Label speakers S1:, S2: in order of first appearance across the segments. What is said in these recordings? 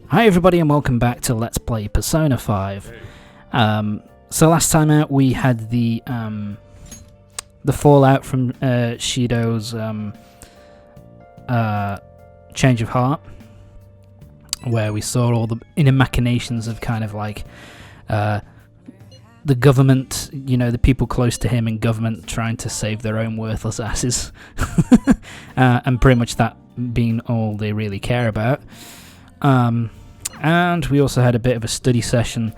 S1: Hi everybody and welcome back to Let's Play Persona 5. So last time out we had the fallout from Shido's change of heart, where we saw all the inner machinations of kind of like the government, you know, the people close to him in government trying to save their own worthless asses, and pretty much that being all they really care about. And we also had a bit of a study session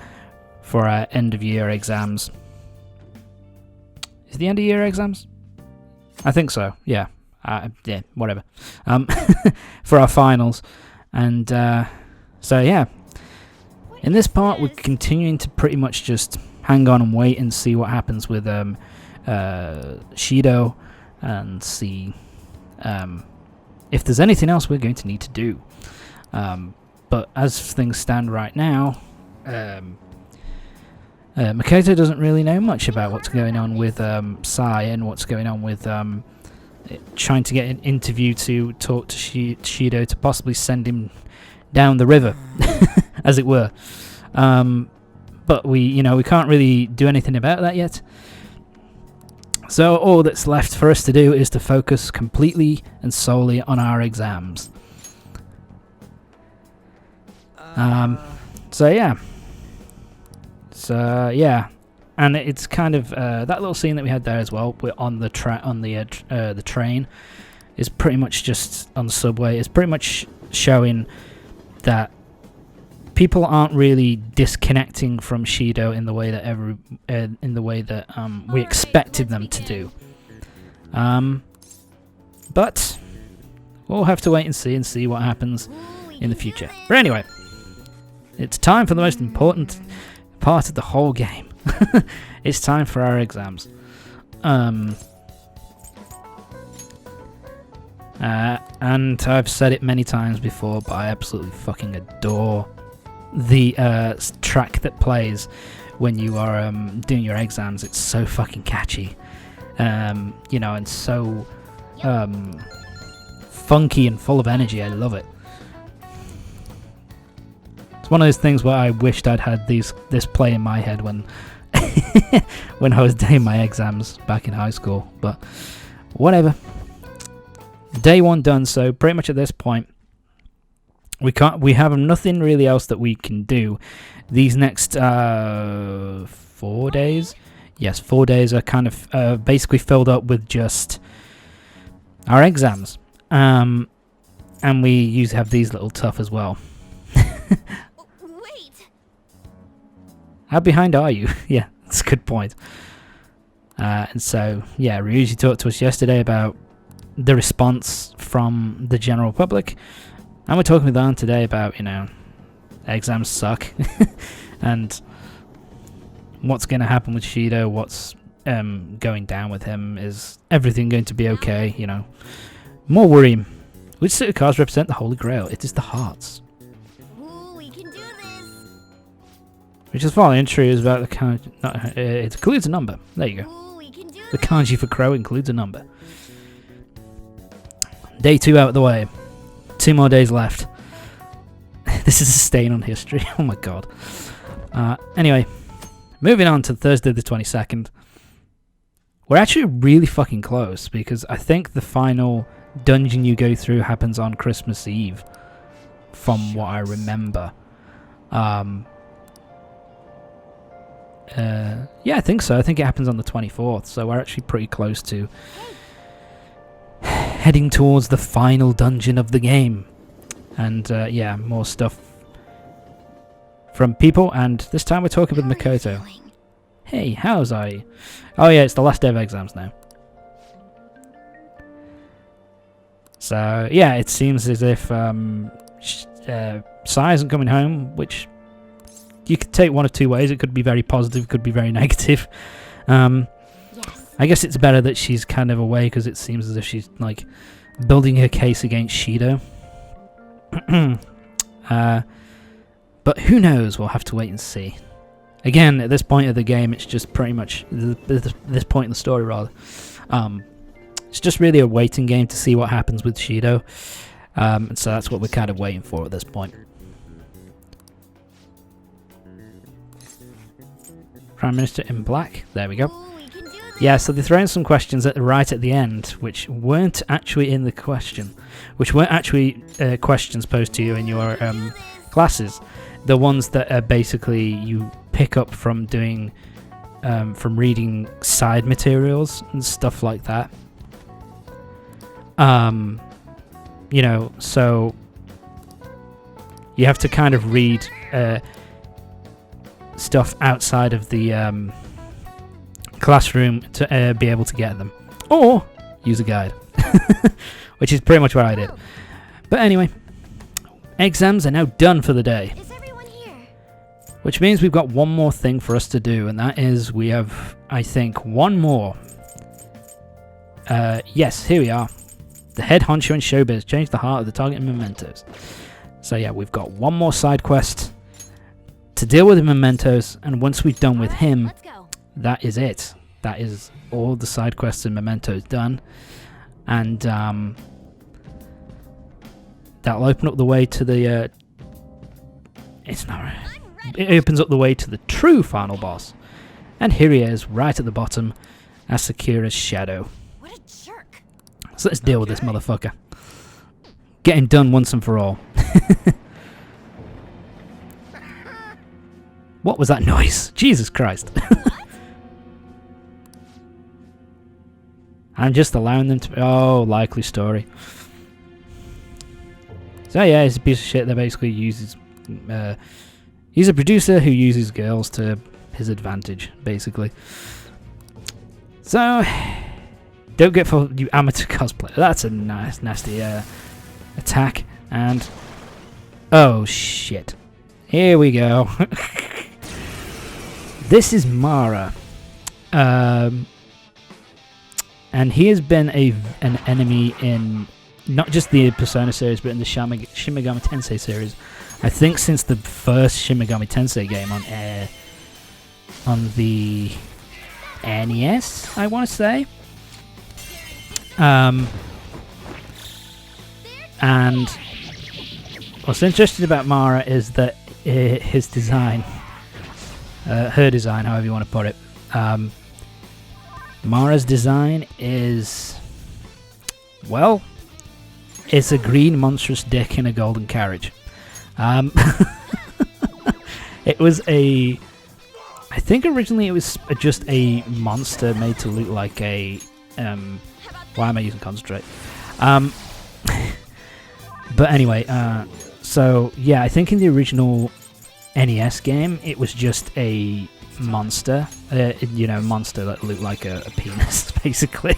S1: for our end-of-year exams. Is the end-of-year exams? I think so, yeah. Yeah, whatever. For our finals. And so, yeah. In this part, we're continuing to pretty much just hang on and wait and see what happens with Shido, and see if there's anything else we're going to need to do. But as things stand right now, Makoto doesn't really know much about what's going on with Sai and what's going on with trying to get an interview to talk to Shido to possibly send him down the river, as it were. But we can't really do anything about that yet. So all that's left for us to do is to focus completely and solely on our exams. So yeah, and it's kind of that little scene that we had there as well. We're on the train is pretty much just on the subway. It's pretty much showing that people aren't really disconnecting from Shido in the way that we expected them to do. But we'll have to wait and see what happens in the future. But anyway, it's time for the most important part of the whole game. It's time for our exams. And I've said it many times before, but I absolutely fucking adore the track that plays when you are doing your exams. It's so fucking catchy, and so funky and full of energy. I love it. It's one of those things where I wished I'd had this play in my head when when I was doing my exams back in high school, but whatever. Day one done, so pretty much at this point we have nothing really else that we can do. These next 4 days, yes, 4 days are kind of basically filled up with just our exams, and we usually have these little tough as well.
S2: Wait.
S1: How behind are you? Yeah, that's a good point. And so, yeah, Ryuji talked to us yesterday about the response from the general public, and we're talking with Ann today about, exams suck, and what's going to happen with Shido, what's going down with him, is everything going to be okay, More worrying. Which set of cards represent the Holy Grail? It is the hearts.
S2: Ooh, we can do this.
S1: Which is following true is about the kanji. It includes a number. There you go.
S2: Ooh, we can do
S1: The kanji for crow includes a number. Day 2 out of the way. 2 more days left. This is a stain on history. Oh my god. Anyway, moving on to Thursday the 22nd. We're actually really fucking close, because I think the final dungeon you go through happens on Christmas Eve, from what I remember. Yeah, I think so. I think it happens on the 24th, so we're actually pretty close to heading towards the final dungeon of the game. And yeah, more stuff from people, and this time we're talking with Makoto. Hey, how's I? Oh yeah, it's the last day of exams now. So yeah, it seems as if Sai isn't coming home, which you could take one of two ways. It could be very positive, it could be very negative.
S2: Yes.
S1: I guess it's better that she's kind of away, because it seems as if she's like building her case against Shido. But who knows? We'll have to wait and see. Again, at this point of the game, it's just pretty much this point in the story, rather. It's just really a waiting game to see what happens with Shido. And so that's what we're kind of waiting for at this point. Prime Minister in black. There we go.
S2: Ooh, we can do this.
S1: Yeah, so they throw in some questions right at the end, which weren't actually in the question, which weren't actually questions posed to you in your classes. The ones that are basically you pick up from doing, from reading side materials and stuff like that. You know, so you have to kind of read stuff outside of the classroom to be able to get them, or use a guide, which is pretty much what I did. But anyway, exams are now done for the day,
S2: Is everyone here?
S1: which means we've got one more thing for us to do, and that is we have, I think, one more. Yes, here we are. The head honcho in showbiz changed the heart of the target in Mementos. So yeah, we've got one more side quest to deal with in Mementos, and once we've done with him,
S2: Let's go.
S1: that is it. That is all the side quests in Mementos done, and that'll open up the way to the. It's not.
S2: I'm ready.
S1: It opens up the way to the true final boss, and here he is, right at the bottom, as Sakura's shadow.
S2: What a jerk.
S1: So let's deal with this motherfucker. Get him done once and for all. What was that noise? Jesus Christ. I'm just allowing them to... Oh, likely story. So yeah, he's a piece of shit that basically uses... he's a producer who uses girls to his advantage, basically. So... Don't get for you amateur cosplayer. That's a nice, nasty attack. And... Oh, shit. Here we go. This is Mara. And he has been an enemy in not just the Persona series, but in the Shin Megami Tensei series. I think since the first Shin Megami Tensei game on the NES, I want to say. And what's interesting about Mara is that his design, her design, however you want to put it, Mara's design is, well, it's a green monstrous dick in a golden carriage. It was I think originally it was just a monster made to look like a, why am I using concentrate? But anyway, so yeah, I think in the original NES game, it was just a monster, monster that looked like a penis, basically.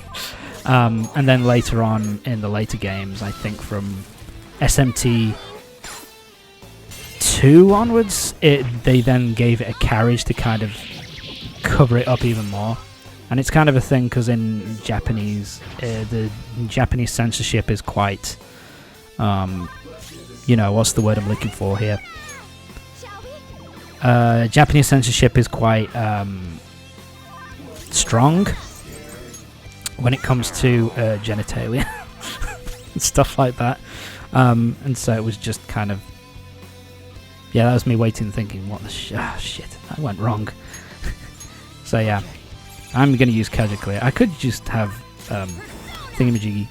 S1: And then later on in the later games, I think from SMT 2 onwards, they then gave it a carriage to kind of cover it up even more. And it's kind of a thing because in Japanese, the Japanese censorship is quite, what's the word I'm looking for here?
S2: Shall we?
S1: Japanese censorship is quite strong when it comes to genitalia and stuff like that. And so it was just kind of, yeah, that was me waiting thinking, what the shit, I went wrong. So yeah, I'm going to use Kaja Clear. I could just have Thingamajiggy,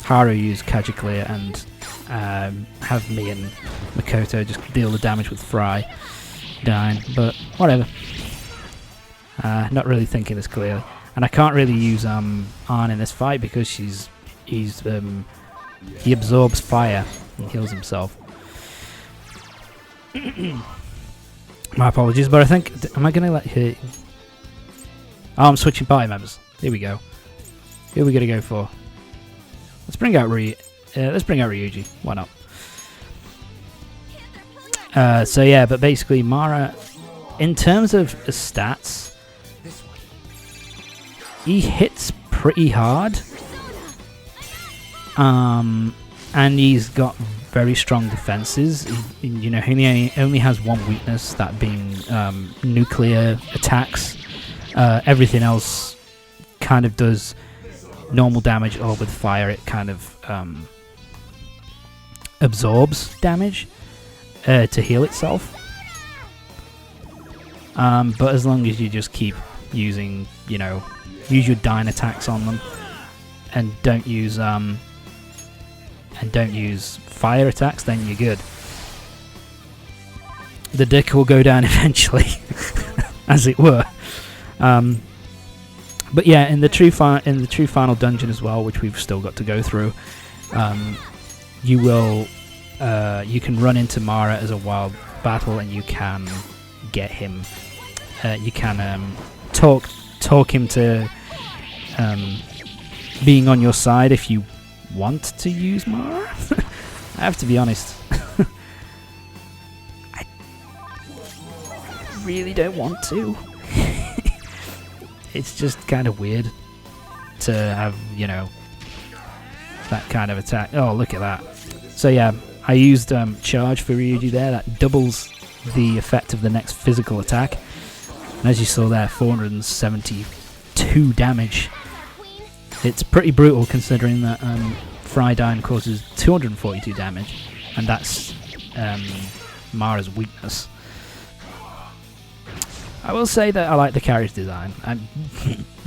S1: Haru use Kaja Clear and have me and Makoto just deal the damage with Fry dying, but whatever. Not really thinking this clearly. And I can't really use Arn in this fight because he absorbs fire and heals himself. My apologies, but I think, am I going to let her... Oh, I'm switching party members. Here we go. Who are we going to go for? Let's bring out Ryuji. Why not? So yeah, but basically Mara, in terms of stats, he hits pretty hard. And he's got very strong defenses. He only has one weakness, that being nuclear attacks. Everything else kind of does normal damage, or with fire it kind of absorbs damage to heal itself. But as long as you just keep using, use your Dyne attacks on them, and don't use fire attacks, then you're good. The dick will go down eventually, as it were. But yeah, in the true final dungeon as well, which we've still got to go through, you can run into Mara as a wild battle, and you can get him. You can talk him to being on your side if you want to use Mara. I have to be honest. I really don't want to. It's just kind of weird to have, that kind of attack. Oh, look at that. So yeah, I used charge for Ryuji there. That doubles the effect of the next physical attack. And as you saw there, 472 damage. It's pretty brutal considering that Frydyne causes 242 damage, and that's Mara's weakness. I will say that I like the carriage design.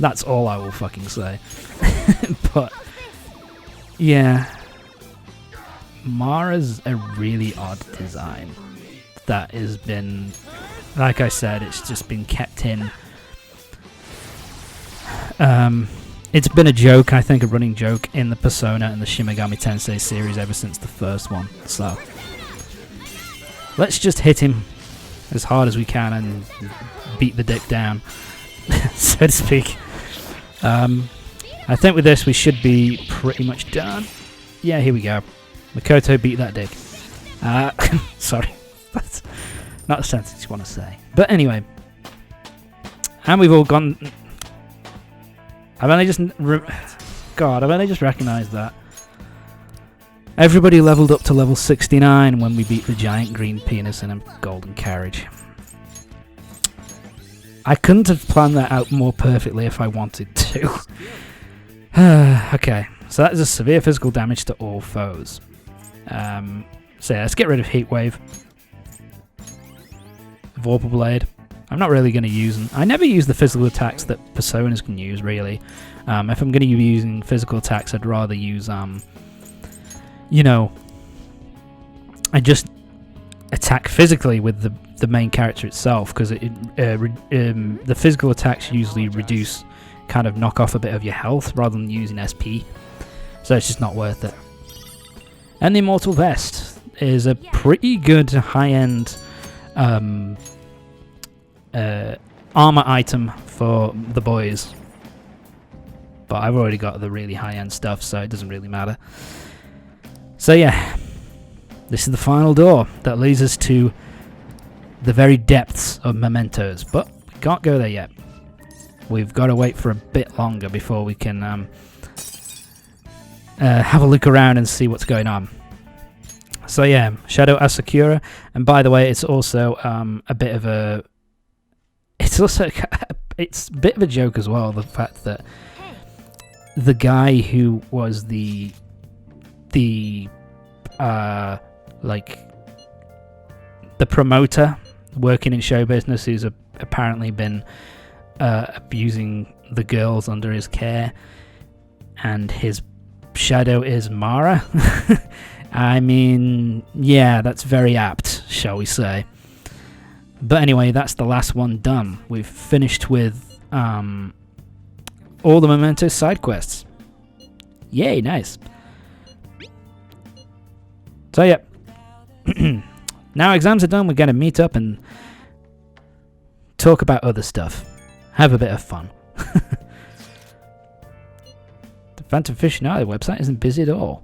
S1: That's all I will fucking say. But yeah, Mara's a really odd design that has been, like I said, it's just been kept in. It's been a joke, I think, a running joke in the Persona and the Shin Megami Tensei series ever since the first one. So let's just hit him as hard as we can and beat the dick down, so to speak. I think with this we should be pretty much done. Yeah, here we go. Makoto beat that dick. Sorry, that's not a sentence you want to say. But anyway, and we've all gone. I've only just recognised that. Everybody leveled up to level 69 when we beat the giant green penis in a golden carriage. I couldn't have planned that out more perfectly if I wanted to. Okay, so that is a severe physical damage to all foes. So yeah, let's get rid of Heat Wave. Vorpal Blade. I'm not really going to use them. I never use the physical attacks that Personas can use, really. If I'm going to be using physical attacks, I'd rather use, I just attack physically with the main character itself, because the physical attacks usually knock off a bit of your health rather than using SP. So it's just not worth it. And the Immortal Vest is a pretty good high-end armor item for the boys, but I've already got the really high-end stuff, so it doesn't really matter. So yeah, this is the final door that leads us to the very depths of Mementos, but we can't go there yet. We've got to wait for a bit longer before we can have a look around and see what's going on. So yeah, Shadow Asakura, and by the way, it's also a bit of a joke as well, the fact that the guy who was the promoter working in show business, who's apparently been abusing the girls under his care, and his shadow is Mara. I mean, yeah, that's very apt, shall we say. But anyway, that's the last one done. We've finished with all the Mementos side quests. Yay, nice. So yeah, now exams are done, we're going to meet up and talk about other stuff. Have a bit of fun. The Phantom Aficionado website isn't busy at all.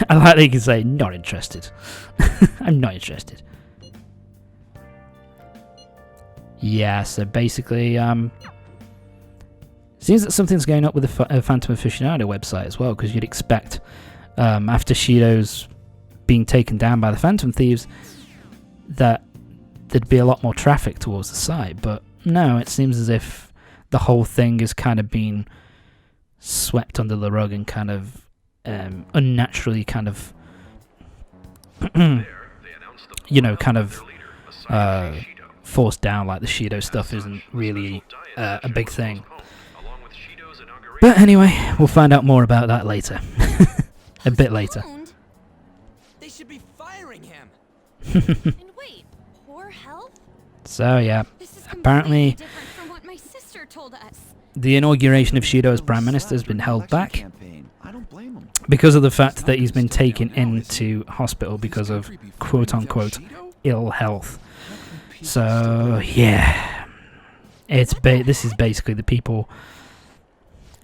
S1: I like that you can say, not interested. I'm not interested. Yeah, so basically, seems that something's going up with the Phantom Aficionado website as well, because you'd expect, after Shido's being taken down by the Phantom Thieves, that there'd be a lot more traffic towards the site, but no, it seems as if the whole thing is kind of being swept under the rug and kind of unnaturally kind of you know, kind of forced down, like the Shido stuff isn't really a big thing. But anyway, we'll find out more about that later. A bit later.
S3: They should be firing him.
S2: And wait, poor health?
S1: So yeah,
S2: This is
S1: apparently
S2: completely different from what my sister told us.
S1: the inauguration of Shido as Prime Minister has been held back
S4: I don't blame him.
S1: because of the fact that he's been taken into hospital because of quote-unquote ill health. So yeah, this is basically the people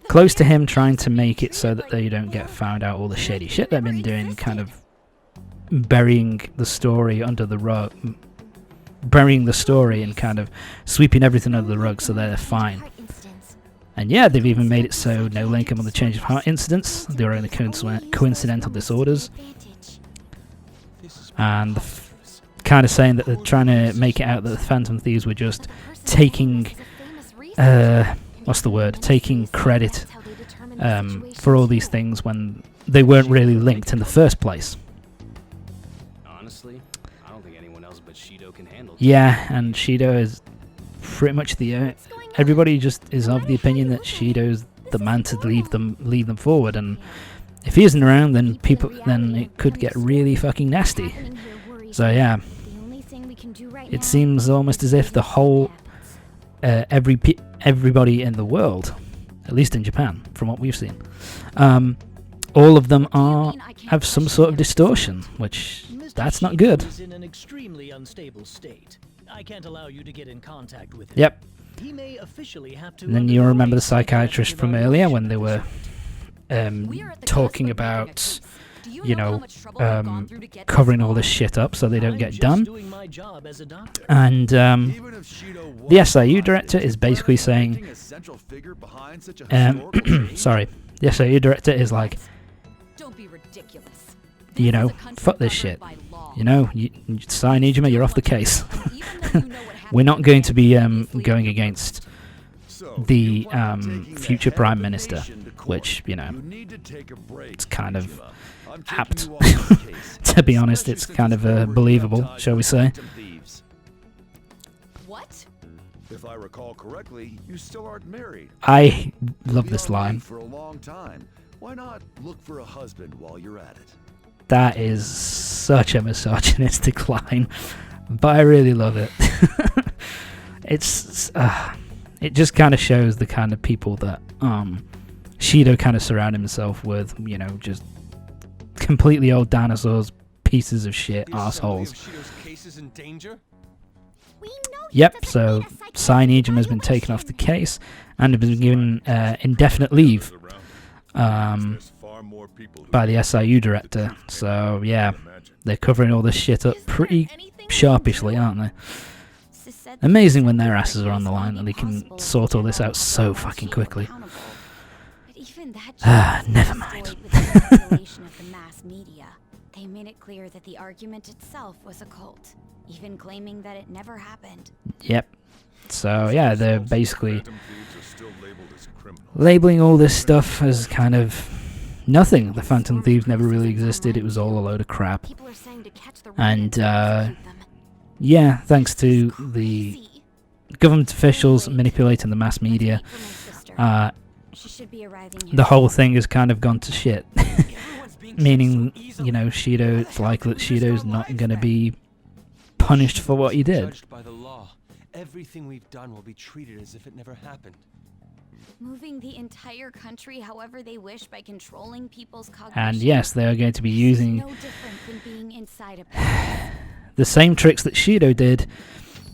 S1: close to him trying to make it so that they don't get found out all the shady shit they've been doing, kind of burying the story under the rug, burying the story and kind of sweeping everything under the rug so they're fine. And yeah, they've even made it so no Lincoln on the change of heart incidents, they were only coincidental disorders, and kind of saying that they're trying to make it out that the Phantom Thieves were just taking taking credit for all these things when they weren't really linked in the first place.
S3: Honestly, I don't think anyone else but Shido can handle it.
S1: Yeah, and Shido is pretty much the everybody just is of the opinion that Shido's the man to lead them forward, and if he isn't around, then it could get really fucking nasty. So yeah, it seems almost as if the whole everybody in the world, at least in Japan, from what we've seen, all of them have some sort of distortion, which that's not good.
S5: Is in an extremely unstable state. I can't allow you to get in contact with him.
S1: Yep.
S5: He may officially have to.
S1: And then you remember the psychiatrist from earlier when they were talking about, you know, covering all this shit up so they don't get done. And the SIU director is basically saying, sorry, the SIU director is like,
S2: Don't be ridiculous.
S1: you know, fuck this shit. You know, Sai Nijima, you're off the case. We're not going to be going against the future Prime Minister, which, you know, it's kind of apt. To be honest, it's kind of believable, shall we say.
S2: What?
S4: If I recall correctly, you still aren't married.
S1: I love this line.
S4: For a long time. Why not look for a husband while you're at it?
S1: That is such a misogynistic line, but I really love it. It just kind of shows the kind of people that Shido kind of surrounded himself with, you know, just completely old dinosaurs, pieces of shit, assholes. Yep, so Sai Nijima has been taken off the case and has been given indefinite leave by the SIU director. So yeah, they're covering all this shit up pretty sharpishly, aren't they? Amazing when their asses are on the line and they can sort all this out so fucking quickly. Never mind.
S2: They made it clear that the argument itself was a cult, even claiming that it never happened.
S1: Yep. So yeah, they're basically labeling all this stuff as kind of nothing. The Phantom Thieves never really existed. It was all a load of crap. And yeah, thanks to the government officials manipulating the mass media, the whole thing has kind of gone to shit. Meaning, you know, it's likely that Shido's not going to be punished for what he did.
S3: By the law, everything we've done will be treated as if it never happened.
S2: Moving the entire country however they wish by controlling people's cognition.
S1: And yes, they are going to be using
S2: no different than being inside a palace.
S1: the same tricks that Shido did.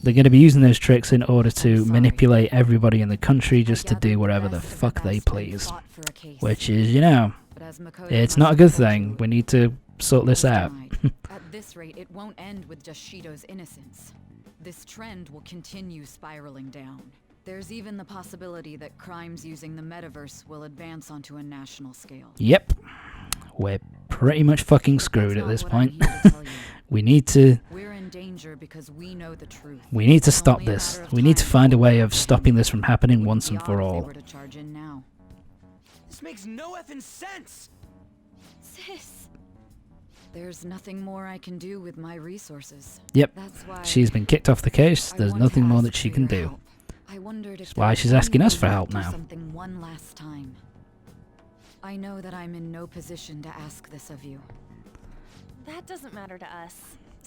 S1: They're going to be using those tricks in order to manipulate everybody in the country just to do whatever the fuck they please. Which is, you know, it's not a good thing. We need to sort this out.
S6: At this rate, it won't end with just Shido's innocence. This trend will continue spiraling down. There's even the possibility that crimes using the metaverse will advance onto a national scale.
S1: Yep. We're pretty much fucking screwed at this point. We need to...
S6: We're in danger because we know the truth.
S1: We need to stop this. We need to find a way of stopping this from happening once and for all.
S3: This makes no effing sense.
S2: Sis.
S6: There's nothing more I can do with my resources.
S1: Yep.
S6: That's why
S1: She's been kicked off the case.
S6: I
S1: There's
S6: want to
S1: nothing more
S6: ask
S1: that she
S6: for
S1: can
S6: your
S1: do.
S6: help. I wondered if
S1: That's why
S6: there's
S1: she's
S6: any
S1: asking us
S6: way
S1: for
S6: you
S1: help
S6: could do
S1: now.
S6: Something one last time. I know that I'm in no position to ask this of you.
S7: That doesn't matter to us.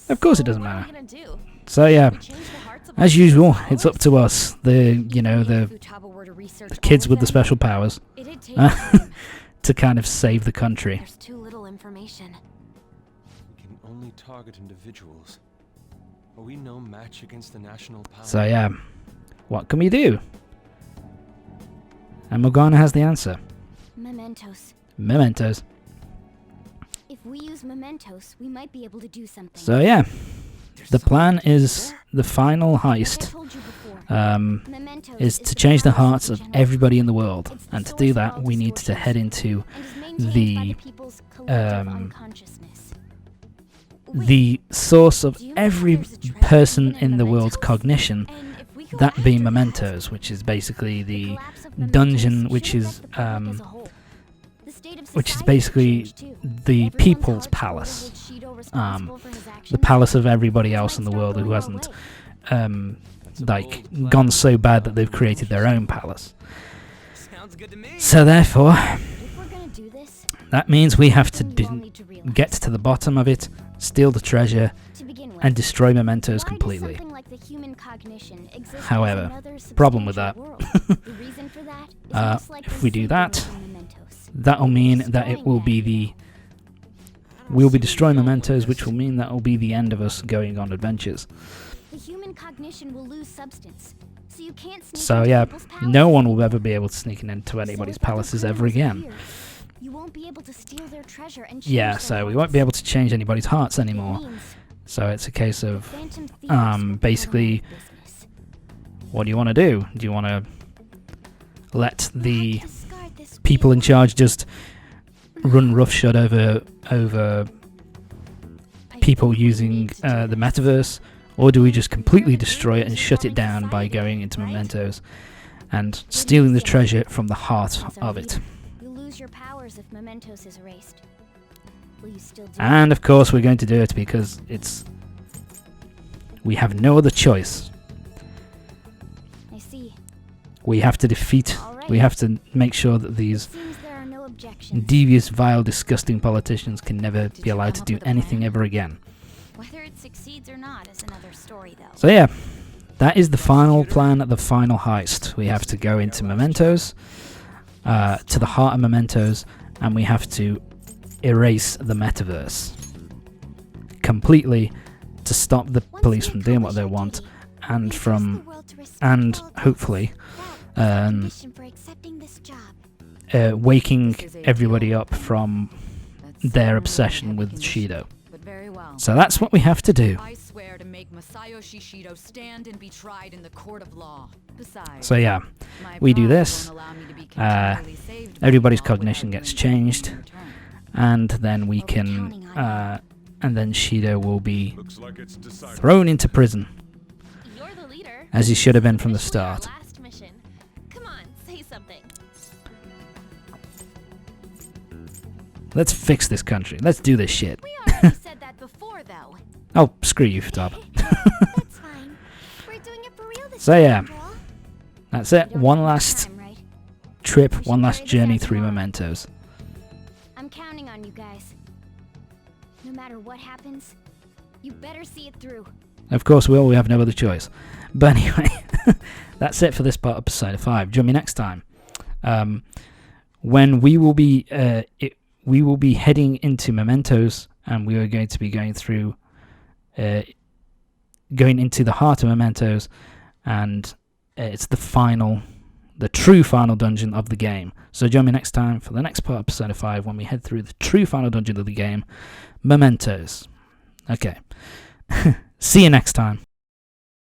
S1: Of course it
S7: So
S1: doesn't
S7: what are
S1: matter.
S7: we gonna do?
S1: So yeah,
S7: We change the hearts of
S1: as
S7: all
S1: usual,
S7: people's
S1: it's up
S7: followers?
S1: to us, the
S2: Futaba were to research
S1: the
S2: all
S1: kids
S2: of
S1: with the
S2: them,
S1: special powers,
S2: it'd take time.
S1: to kind of save the country.
S7: There's too little information.
S3: We can only target individuals. Are we no match against the national power?
S1: So yeah, what can we do? And Morgana has the answer.
S2: Mementos.
S1: Mementos.
S2: If we use mementos, we might be able to do something.
S1: So yeah,
S3: There's
S1: the
S3: something
S1: plan
S3: to do
S1: is
S3: there.
S1: the final
S2: Like I
S1: heist.
S2: told you before,
S1: Is
S2: mementos is
S1: to change the
S2: power
S1: hearts of
S2: supergeneration.
S1: everybody in the world,
S2: It's the
S1: and to
S2: source
S1: do
S2: of
S1: that,
S2: all
S1: we need to
S2: distortions
S1: head into
S2: and is maintained by
S1: the,
S2: people's collective
S1: um,
S2: unconsciousness. Wait,
S1: the source of
S2: do you know
S1: every
S2: there's a treasure
S1: person
S2: hidden
S1: in the
S2: mementos?
S1: world's cognition,
S2: And if we go
S1: that being
S2: after
S1: Mementos, which is basically
S2: the
S1: the
S2: collapse of mementos
S1: dungeon,
S2: should
S1: which is
S2: affect the public as a whole. The state of
S1: which is
S2: society
S1: basically
S2: should change, too.
S1: the
S2: Everyone's
S1: people's
S2: hard to
S1: palace,
S2: hold Shido responsible for his
S1: the
S2: actions.
S1: palace of everybody
S2: Things
S1: else in
S2: might
S1: the
S2: start
S1: world who
S2: going our
S1: hasn't
S2: way.
S3: It's a
S1: like
S3: bold plan.
S1: gone so bad that they've created their own palace.
S3: Sounds good to me.
S1: So therefore,
S2: If we're gonna do this,
S1: that means we have to
S2: then you all need to realize,
S1: get to the bottom of it, steal the treasure,
S2: to begin with,
S1: and destroy Mementos
S2: why does
S1: completely.
S2: something like the human cognition exist as
S1: However,
S2: another
S1: problem with
S2: substantial world? The reason for that is most likely
S1: if we do
S2: simply
S1: that,
S2: within Mementos.
S1: that'll mean that it will be the we'll be destroying Mementos, which will mean that will be the end of us going on adventures.
S2: The human cognition will lose substance, so you can't sneak
S1: So
S2: into
S1: yeah,
S2: people's
S1: no
S2: palaces
S1: one will
S2: anymore.
S1: ever be able to sneak into
S2: So
S1: anybody's
S2: if other
S1: palaces ever
S2: criminals
S1: again.
S2: appear, you won't be able to steal their treasure and
S1: Yeah,
S2: change
S1: so
S2: their
S1: we won't be able
S2: hearts.
S1: to change anybody's hearts
S2: It
S1: anymore.
S2: means
S1: So it's a case
S2: the
S1: of
S2: Phantom Thieves will become
S1: basically,
S2: business.
S1: what do you want to do? Do you want to let
S2: We
S1: the
S2: have to discard this
S1: people in
S2: weird
S1: charge just run roughshod over people using the metaverse, or do we just completely destroy it and shut it down by going into Mementos and stealing the treasure from the heart
S2: As our
S1: of it?
S2: leader, you'll lose your powers if Mementos is erased. Will you still do
S1: And of course we're going to do it because we have no other choice.
S2: it? I see.
S1: We have to defeat,
S2: All
S1: we
S2: right.
S1: have to make sure that these
S2: Seems there are no objections.
S1: devious, vile, disgusting politicians can never
S6: Did
S1: be
S6: you
S1: allowed
S6: come
S1: to
S6: up
S1: do
S6: with a
S1: anything
S6: plan?
S1: ever again.
S2: Whether it succeeds or not is another story, though.
S1: So yeah, that is the final plan, the final heist. We have to go into Mementos, to the heart of Mementos, and we have to erase the metaverse completely to stop the
S2: Once
S1: police
S2: we
S1: from doing what
S2: accomplish
S1: they
S2: our
S1: want,
S2: duty,
S1: and
S2: we trust
S1: from
S2: the world to respect
S1: and
S2: all of us.
S1: hopefully
S2: That is the condition for accepting this job.
S1: waking
S6: This is a
S1: everybody
S6: deal.
S1: up from
S6: That's
S1: their
S6: certainly a
S1: obsession
S6: heavy
S1: with
S6: condition,
S1: Shido.
S6: But very well.
S1: So that's what we have to do.
S6: I swear to make Masayoshi Shido stand and be tried in the court of law. Besides,
S1: So yeah,
S6: my
S1: we do
S6: pride
S1: this,
S6: won't allow me to be
S1: uh,
S6: continually saved by
S1: everybody's
S6: the law
S1: cognition
S6: without
S1: gets
S6: doing anything
S1: changed,
S6: in return.
S1: and then we
S2: We'll be
S1: can,
S2: counting on
S1: and then Shido will be
S4: Looks like it's decided.
S1: thrown into prison,
S7: You're the leader.
S1: as he should have been from the
S7: Officially our
S1: start.
S7: last mission. Come on, say something.
S1: Let's fix this country. Let's do this shit.
S2: We already said that before, though.
S1: Oh, screw you, Futaba.
S2: That's fine. We're doing it for real this
S1: So
S2: time,
S1: yeah,
S2: after all.
S1: that's it.
S2: We don't
S1: One
S2: have much
S1: last
S2: time, right?
S1: trip,
S2: We should
S1: one last
S2: carry this
S1: journey
S2: out
S1: through
S2: tomorrow.
S1: Mementos.
S2: I'm counting on you guys. No matter what happens, you better see it through.
S1: Of course, we have no other choice. But anyway, that's it for this part of Persona 5. Join me next time, when we will be heading into Mementos, and we are going to be going through, going into the heart of Mementos, and it's the true final dungeon of the game. So join me next time for the next part of Persona 5, when we head through the true final dungeon of the game, Mementos. Okay. See you next time.